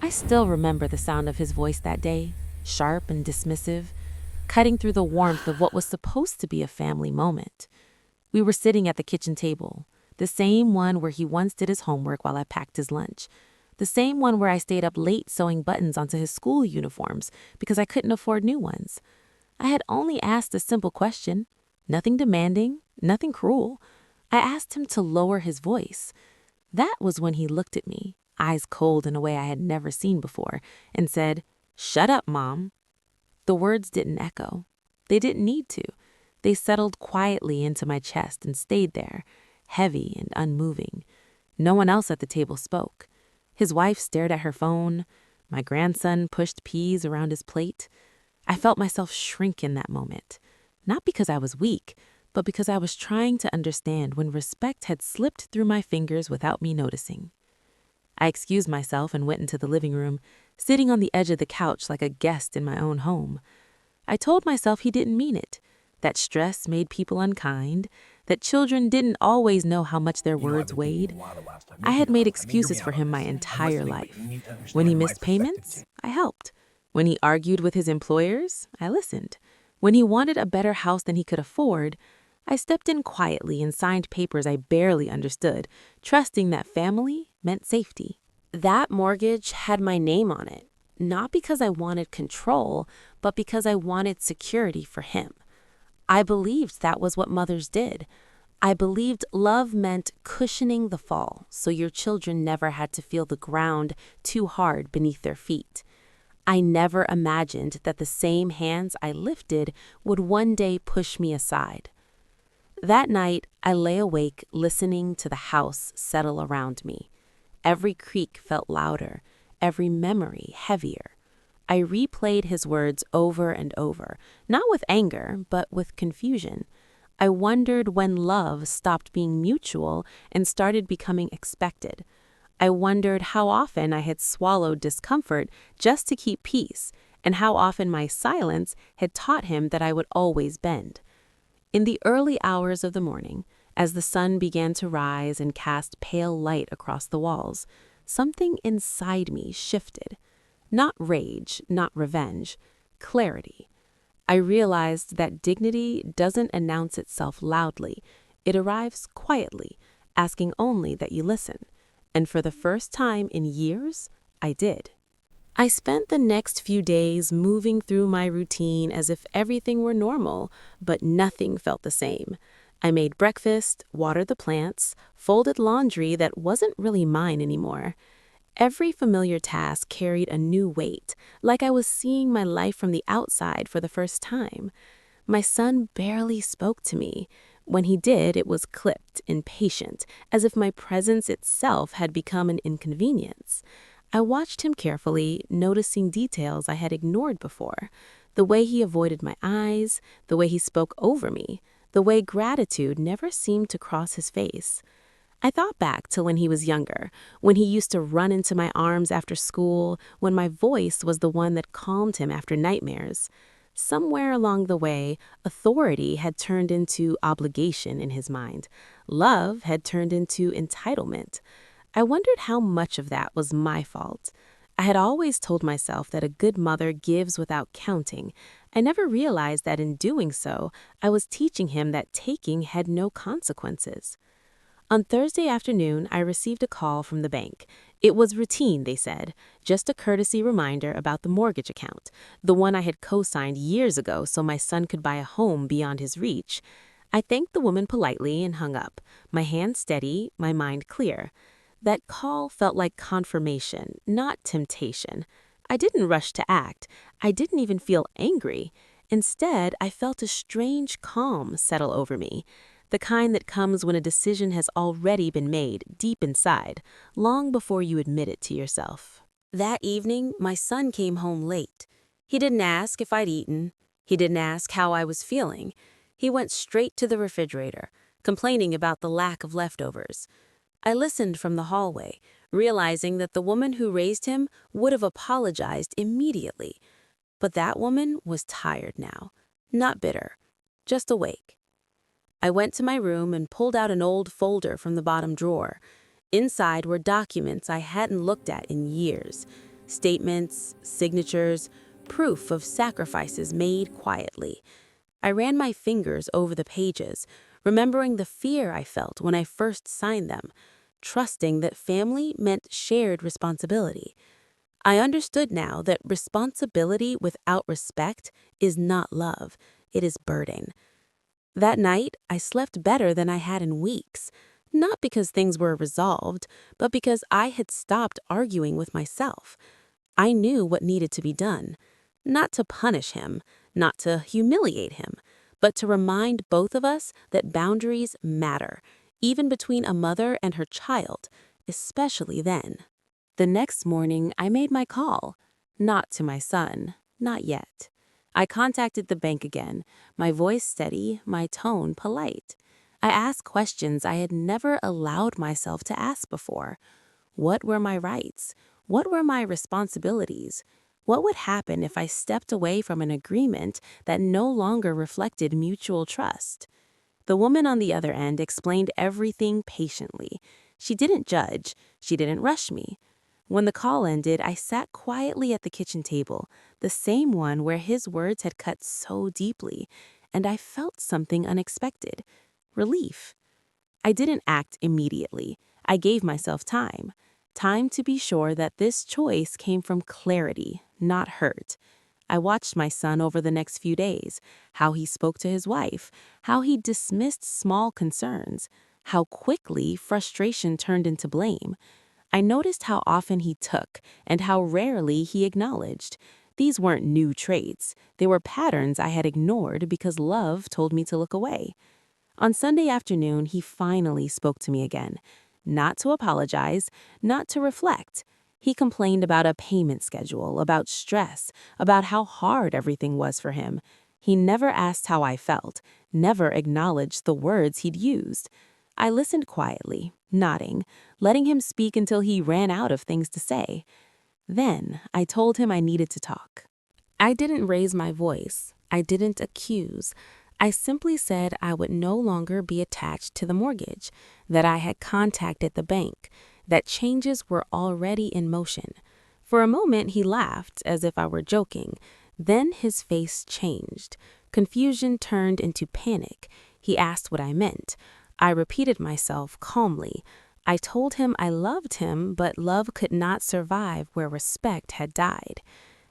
I still remember the sound of his voice that day, sharp and dismissive, cutting through the warmth of what was supposed to be a family moment. We were sitting at the kitchen table, the same one where he once did his homework while I packed his lunch, the same one where I stayed up late sewing buttons onto his school uniforms because I couldn't afford new ones. I had only asked a simple question, nothing demanding, nothing cruel. I asked him to lower his voice. That was when he looked at me, eyes cold in a way I had never seen before, and said, "Shut up, Mom." The words didn't echo. They didn't need to. They settled quietly into my chest and stayed there, heavy and unmoving. No one else at the table spoke. His wife stared at her phone. My grandson pushed peas around his plate. I felt myself shrink in that moment, not because I was weak, but because I was trying to understand when respect had slipped through my fingers without me noticing. I excused myself and went into the living room, sitting on the edge of the couch like a guest in my own home. I told myself he didn't mean it, that stress made people unkind, that children didn't always know how much their I've words been thinking weighed. a lot the last time. I Maybe had made not. I mean, hear me excuses for out on him my this. I'm listening, entire but you life. need to When he understand my missed perspective payments, too. I helped. When he argued with his employers, I listened. When he wanted a better house than he could afford, I stepped in quietly and signed papers I barely understood, trusting that family meant safety. That mortgage had my name on it, not because I wanted control, but because I wanted security for him. I believed that was what mothers did. I believed love meant cushioning the fall so your children never had to feel the ground too hard beneath their feet. I never imagined that the same hands I lifted would one day push me aside. That night, I lay awake listening to the house settle around me. Every creak felt louder, every memory heavier. I replayed his words over and over, not with anger, but with confusion. I wondered when love stopped being mutual and started becoming expected. I wondered how often I had swallowed discomfort just to keep peace, and how often my silence had taught him that I would always bend. In the early hours of the morning, as the sun began to rise and cast pale light across the walls, something inside me shifted. Not rage, not revenge, clarity. I realized that dignity doesn't announce itself loudly. It arrives quietly, asking only that you listen. And for the first time in years, I did. I spent the next few days moving through my routine as if everything were normal, but nothing felt the same. I made breakfast, watered the plants, folded laundry that wasn't really mine anymore. Every familiar task carried a new weight, like I was seeing my life from the outside for the first time. My son barely spoke to me. When he did, it was clipped, impatient, as if my presence itself had become an inconvenience. I watched him carefully, noticing details I had ignored before. The way he avoided my eyes, the way he spoke over me, the way gratitude never seemed to cross his face. I thought back to when he was younger, when he used to run into my arms after school, when my voice was the one that calmed him after nightmares. Somewhere along the way, authority had turned into obligation in his mind. Love had turned into entitlement. I wondered how much of that was my fault. I had always told myself that a good mother gives without counting. I never realized that in doing so, I was teaching him that taking had no consequences. On Thursday afternoon, I received a call from the bank. It was routine, they said, just a courtesy reminder about the mortgage account, the one I had co-signed years ago so my son could buy a home beyond his reach. I thanked the woman politely and hung up, my hand steady, my mind clear. That call felt like confirmation, not temptation. I didn't rush to act. I didn't even feel angry. Instead, I felt a strange calm settle over me. The kind that comes when a decision has already been made deep inside, long before you admit it to yourself. That evening, my son came home late. He didn't ask if I'd eaten. He didn't ask how I was feeling. He went straight to the refrigerator, complaining about the lack of leftovers. I listened from the hallway, realizing that the woman who raised him would have apologized immediately. But that woman was tired now, not bitter, just awake. I went to my room and pulled out an old folder from the bottom drawer. Inside were documents I hadn't looked at in years. Statements, signatures, proof of sacrifices made quietly. I ran my fingers over the pages, remembering the fear I felt when I first signed them, trusting that family meant shared responsibility. I understood now that responsibility without respect is not love, it is burden. That night, I slept better than I had in weeks, not because things were resolved, but because I had stopped arguing with myself. I knew what needed to be done, not to punish him, not to humiliate him, but to remind both of us that boundaries matter, even between a mother and her child, especially then. The next morning, I made my call. Not to my son, not yet. I contacted the bank again, my voice steady, my tone polite. I asked questions I had never allowed myself to ask before. What were my rights? What were my responsibilities? What would happen if I stepped away from an agreement that no longer reflected mutual trust? The woman on the other end explained everything patiently. She didn't judge. She didn't rush me. When the call ended, I sat quietly at the kitchen table, the same one where his words had cut so deeply, and I felt something unexpected. Relief. I didn't act immediately. I gave myself time. Time to be sure that this choice came from clarity, not hurt. I watched my son over the next few days, how he spoke to his wife, how he dismissed small concerns, how quickly frustration turned into blame. I noticed how often he took and how rarely he acknowledged. These weren't new traits. They were patterns I had ignored because love told me to look away. On Sunday afternoon, he finally spoke to me again. Not to apologize, not to reflect. He complained about a payment schedule, about stress, about how hard everything was for him. He never asked how I felt, never acknowledged the words he'd used. I listened quietly, nodding, letting him speak until he ran out of things to say. Then I told him I needed to talk. I didn't raise my voice. I didn't accuse. I simply said I would no longer be attached to the mortgage, that I had contacted the bank, that changes were already in motion. For a moment, he laughed as if I were joking. Then his face changed. Confusion turned into panic. He asked what I meant. I repeated myself calmly. I told him I loved him, but love could not survive where respect had died.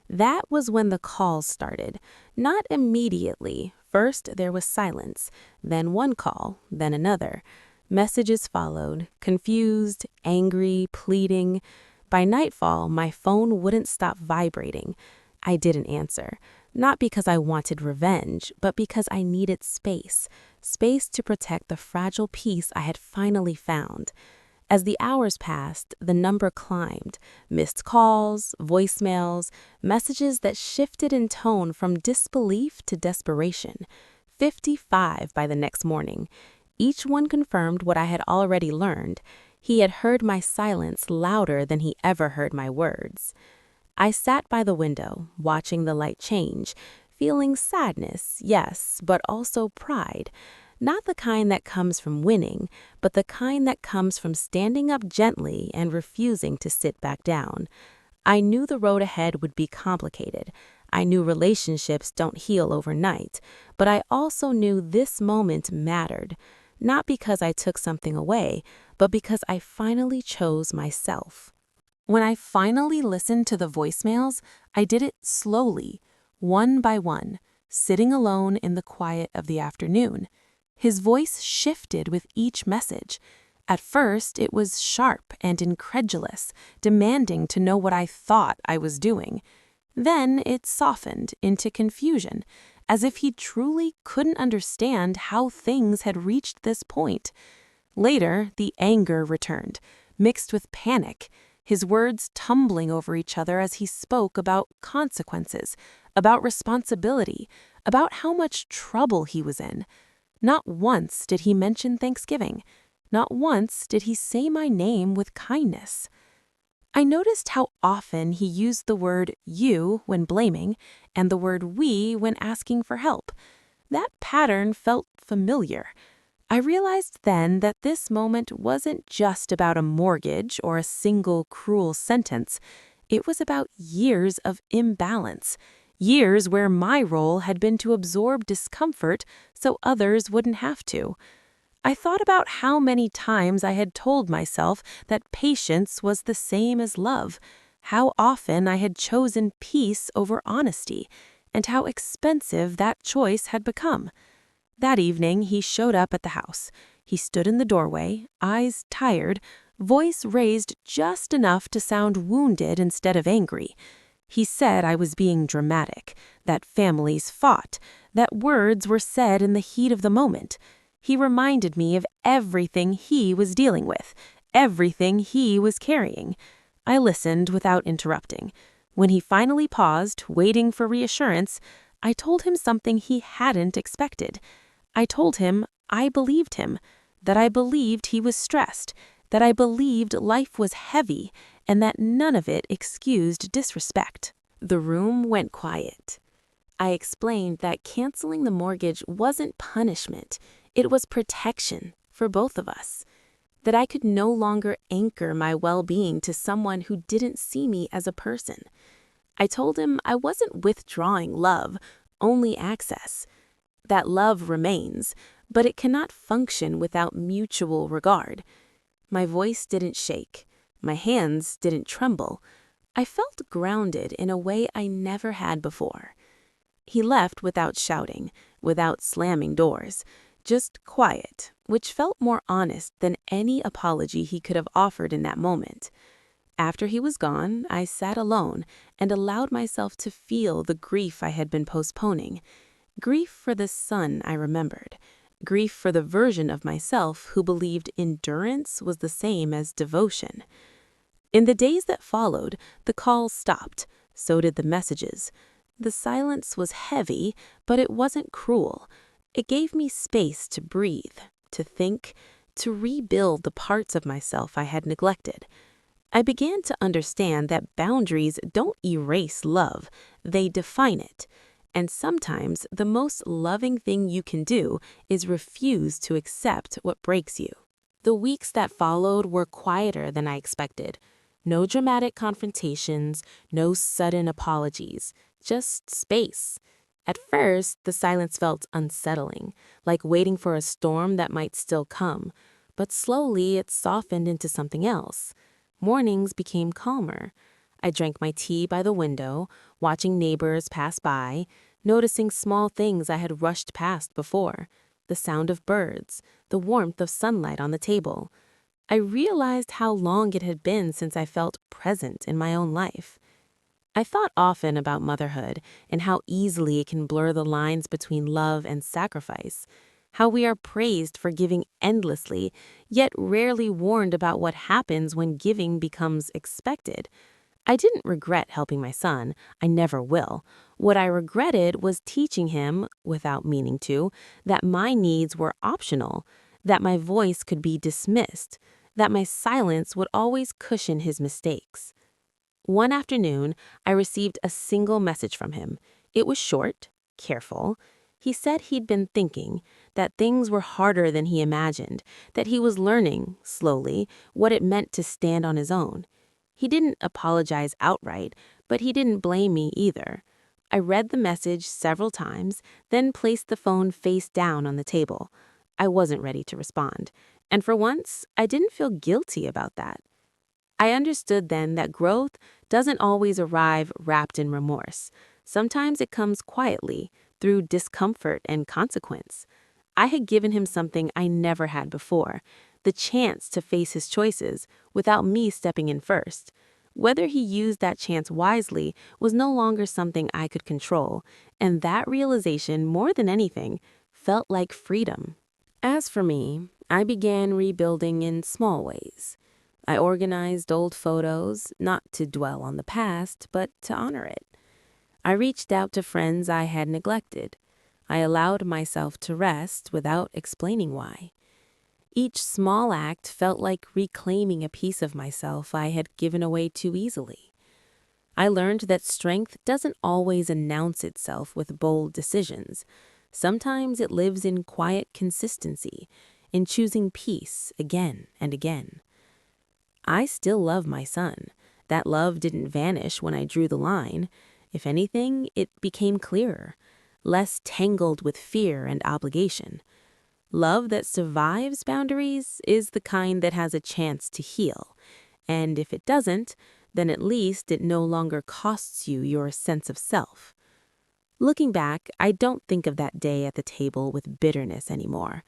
That was when the calls started. Not immediately. First, there was silence, then one call, then another. Messages followed, confused, angry, pleading. By nightfall, my phone wouldn't stop vibrating. I didn't answer, not because I wanted revenge, but because I needed space, space to protect the fragile peace I had finally found. As the hours passed, the number climbed. Missed calls, voicemails, messages that shifted in tone from disbelief to desperation. 55 by the next morning. Each one confirmed what I had already learned. He had heard my silence louder than he ever heard my words. I sat by the window, watching the light change, feeling sadness, yes, but also pride. Not the kind that comes from winning, but the kind that comes from standing up gently and refusing to sit back down. I knew the road ahead would be complicated. I knew relationships don't heal overnight, but I also knew this moment mattered, not because I took something away, but because I finally chose myself. When I finally listened to the voicemails, I did it slowly, one by one, sitting alone in the quiet of the afternoon. His voice shifted with each message. At first, it was sharp and incredulous, demanding to know what I thought I was doing. Then it softened into confusion, as if he truly couldn't understand how things had reached this point. Later, the anger returned, mixed with panic, his words tumbling over each other as he spoke about consequences, about responsibility, about how much trouble he was in. Not once did he mention Thanksgiving. Not once did he say my name with kindness. I noticed how often he used the word you when blaming and the word we when asking for help. That pattern felt familiar. I realized then that this moment wasn't just about a mortgage or a single cruel sentence. It was about years of imbalance, years where my role had been to absorb discomfort so others wouldn't have to. I thought about how many times I had told myself that patience was the same as love, how often I had chosen peace over honesty, and how expensive that choice had become. That evening, he showed up at the house. He stood in the doorway, eyes tired, voice raised just enough to sound wounded instead of angry. He said I was being dramatic, that families fought, that words were said in the heat of the moment. He reminded me of everything he was dealing with, everything he was carrying. I listened without interrupting. When he finally paused, waiting for reassurance, I told him something he hadn't expected. I told him I believed him, that I believed he was stressed, that I believed life was heavy, and that none of it excused disrespect. The room went quiet. I explained that canceling the mortgage wasn't punishment, it was protection for both of us. That I could no longer anchor my well-being to someone who didn't see me as a person. I told him I wasn't withdrawing love, only access. That love remains, but it cannot function without mutual regard. My voice didn't shake. My hands didn't tremble. I felt grounded in a way I never had before. He left without shouting, without slamming doors, just quiet, which felt more honest than any apology he could have offered in that moment. After he was gone, I sat alone and allowed myself to feel the grief I had been postponing. Grief for the son I remembered. Grief for the version of myself who believed endurance was the same as devotion. In the days that followed, the calls stopped. So did the messages. The silence was heavy, but it wasn't cruel. It gave me space to breathe, to think, to rebuild the parts of myself I had neglected. I began to understand that boundaries don't erase love, they define it. And sometimes the most loving thing you can do is refuse to accept what breaks you. The weeks that followed were quieter than I expected. No dramatic confrontations, no sudden apologies, just space. At first, the silence felt unsettling, like waiting for a storm that might still come. But slowly it softened into something else. Mornings became calmer. I drank my tea by the window, watching neighbors pass by, noticing small things I had rushed past before, the sound of birds, the warmth of sunlight on the table. I realized how long it had been since I felt present in my own life. I thought often about motherhood and how easily it can blur the lines between love and sacrifice, how we are praised for giving endlessly, yet rarely warned about what happens when giving becomes expected. I didn't regret helping my son. I never will. What I regretted was teaching him, without meaning to, that my needs were optional, that my voice could be dismissed, that my silence would always cushion his mistakes. One afternoon, I received a single message from him. It was short, careful. He said he'd been thinking, that things were harder than he imagined, that he was learning, slowly, what it meant to stand on his own. He didn't apologize outright, but he didn't blame me either. I read the message several times, then placed the phone face down on the table. I wasn't ready to respond, and for once, I didn't feel guilty about that. I understood then that growth doesn't always arrive wrapped in remorse. Sometimes it comes quietly, through discomfort and consequence. I had given him something I never had before, the chance to face his choices without me stepping in first. Whether he used that chance wisely was no longer something I could control, and that realization, more than anything, felt like freedom. As for me, I began rebuilding in small ways. I organized old photos, not to dwell on the past, but to honor it. I reached out to friends I had neglected. I allowed myself to rest without explaining why. Each small act felt like reclaiming a piece of myself I had given away too easily. I learned that strength doesn't always announce itself with bold decisions. Sometimes it lives in quiet consistency, in choosing peace again and again. I still love my son, That love didn't vanish when I drew the line. If anything, it became clearer, less tangled with fear and obligation. Love that survives boundaries is the kind that has a chance to heal. And if it doesn't, then at least it no longer costs you your sense of self. Looking back, I don't think of that day at the table with bitterness anymore.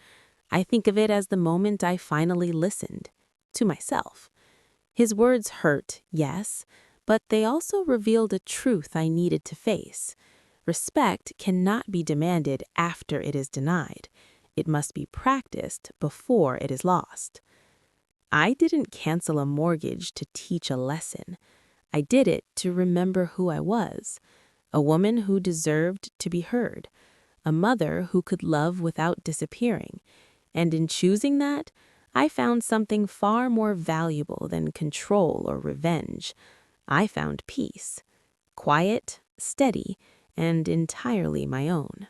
I think of it as the moment I finally listened to myself. His words hurt, yes, but they also revealed a truth I needed to face. Respect cannot be demanded after it is denied. It must be practiced before it is lost. I didn't cancel a mortgage to teach a lesson. I did it to remember who I was, a woman who deserved to be heard, a mother who could love without disappearing. And in choosing that, I found something far more valuable than control or revenge. I found peace, quiet, steady, and entirely my own.